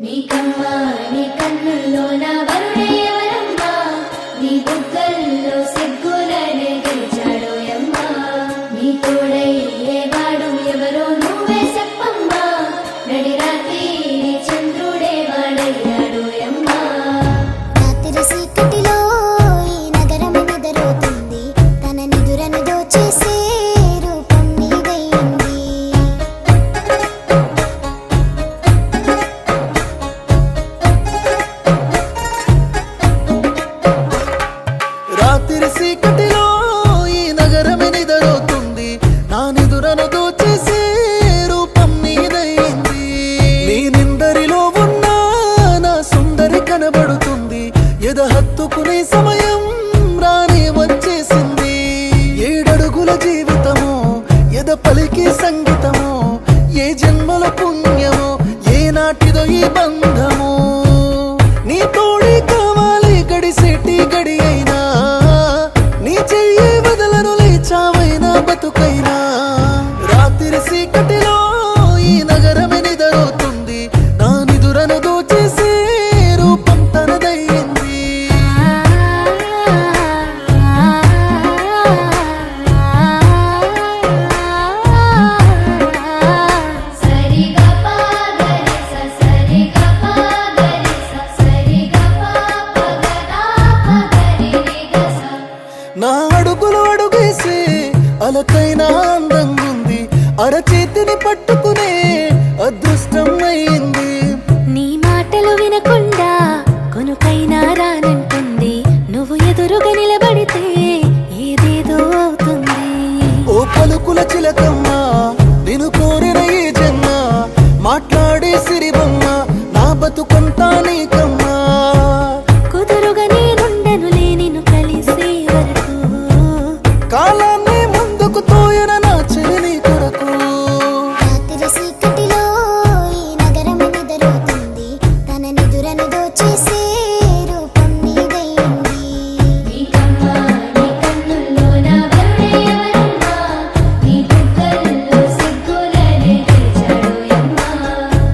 నీకమ్మా నీ కన్నుల్లో నా వరుడే ఎవరమ్మా, నీ బుగ్గల్లో సిగ్గులనే గెలిచాడోయమ్మా, నీ తోడయ్యేవాడు ఎవరో నువ్వే చెప్పమ్మా, నడి రాత్రి నీ చంద్రుడే వాడయ్యాడోయమ్మా. రాత్రి చీకటిలో ఈ నగరం నిద్రపోతుంది, తన నిదురను దోచేసే రూపం నీదయ్యింది. రాత్రి చీకటిలో ఈ నగరం నిద్రపోతుంది, నా నిదురను దోచేసే రూపం నీదయ్యింది. నీ నిందరిలో ఉన్న నా సుందరి కనబడుతుంది, ఎద హత్తుకునే సమయం రానే వచ్చేసింది. ఏడడుగుల జీవితము ఎద పలికి సంగీతము, ఏ జన్మల పుణ్యమో ఏ నాటిదో ఈ బంధము. నీ తోడే కావాలి గడిసేటి గడి అయినా, నీ చెయ్యి వదలను లేచావైనా బతుకైనా. రాత్రి చీకటిలో ఈ నగరం నిద్రపోతుంది, నా నిదురను దోచేసే రూపం తనదయ్యింది. సరిగపా గరిస సరిగపా గరిస సరిగపా పగదా పగరిగస. నా అడుగులు అడుగేసే అలకైనా అందంగుంది, అరచేతిని పట్టుకునే అదృష్టం అయింది. నీ మాటలు వినకుండా కొనుకైనా రానంటుంది, నువ్వు ఎదురుగా నిలబడితే ఏదేదో అవుతుంది. ఓ పలుకుల చిలకమ్మ నిన్ను కోరిన ఈ జన్మ, మాట్లాడే సిరిబొమ్మ నా బతుకంతా నీకమ్మా. కుదురుగా నేనుండనులే నిన్ను కలిసే వరకు, కాలాన్ని ముందుకు తోయన నా చెలి కొరకు. రాత్రి చీకటిలో ఈ నగరం నిద్రపోతుంది, తన నిదురను దోచేసే రూపం నీదయ్యింది. నీకమ్మా నీ కన్నుల్లో నా వరుడే ఎవరమ్మా, నీ బుగ్గల్లో సిగ్గులనే గెలిచాడోయమ్మా,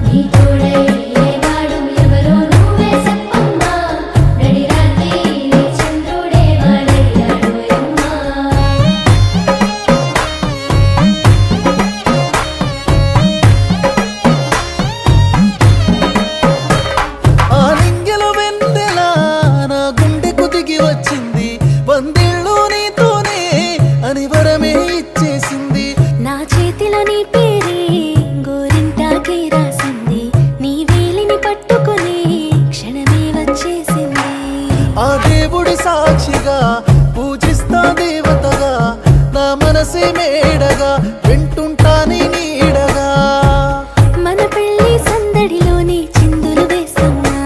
నీ తోడయ్యేవాడు ఎవరో నువ్వే చెప్పమ్మా, నడి రాత్రి నీ చంద్రుడే వాడయ్యాడోయమ్మా. ఆ నింగిల వెన్నెల నా గుండెకు దిగి వచ్చింది, వందేళ్ళు నీతోనే అని వరమే ఇచ్చేసింది. నా చేతిలో నీ పేరే గోరింటాకి రాసింది, నీ వేలిని పట్టుకుని క్షణమే వచ్చేసింది. ఆ దేవుడి సాక్షిగా పూజిస్తా దేవతగా, నా మనసే మేడగా వింటుంటా నీ నీడగా. మన పెళ్లి సందడిలోని చిందులు వేస్తున్నా,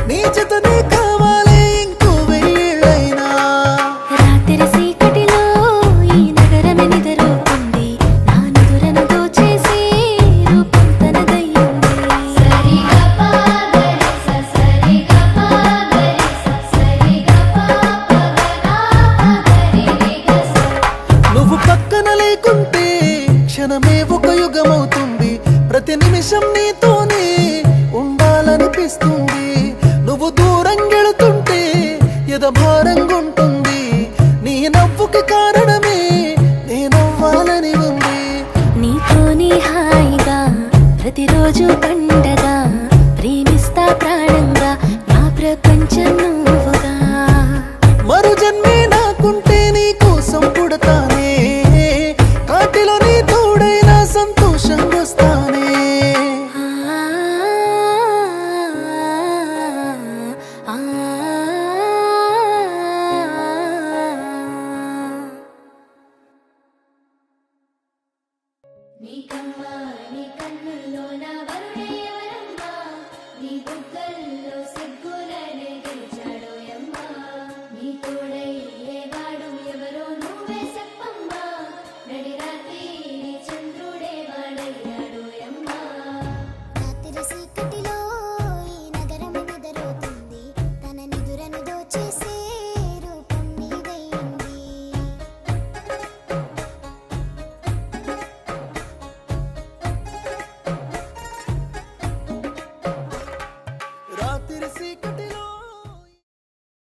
నీ జతనే కావాలి ఇంకో వెయ్యేళ్ళైనా. రాత్రి చీకటిలో ఈ నగరం నిద్రపోతుంది, నా నిదురను దోచేసే రూపం తనదయ్యింది. సరిగపా గరిస సరిగపా గరిస సరిగపా పగదా పగరిగస. నువ్వు పక్కన లేకుంటే క్షణమే ఒక యుగమవుతుంది, ప్రతి నిమిషం నీతోనే ఉండాలనిపిస్తుంది. నువ్వు దూరం గెళుతుంటే ఎదభారంగుంటుంది, నీ నవ్వుకి కారణమే నేనవ్వాలని ఉంది. నీతోని హాయిగా ప్రతిరోజు పండుగ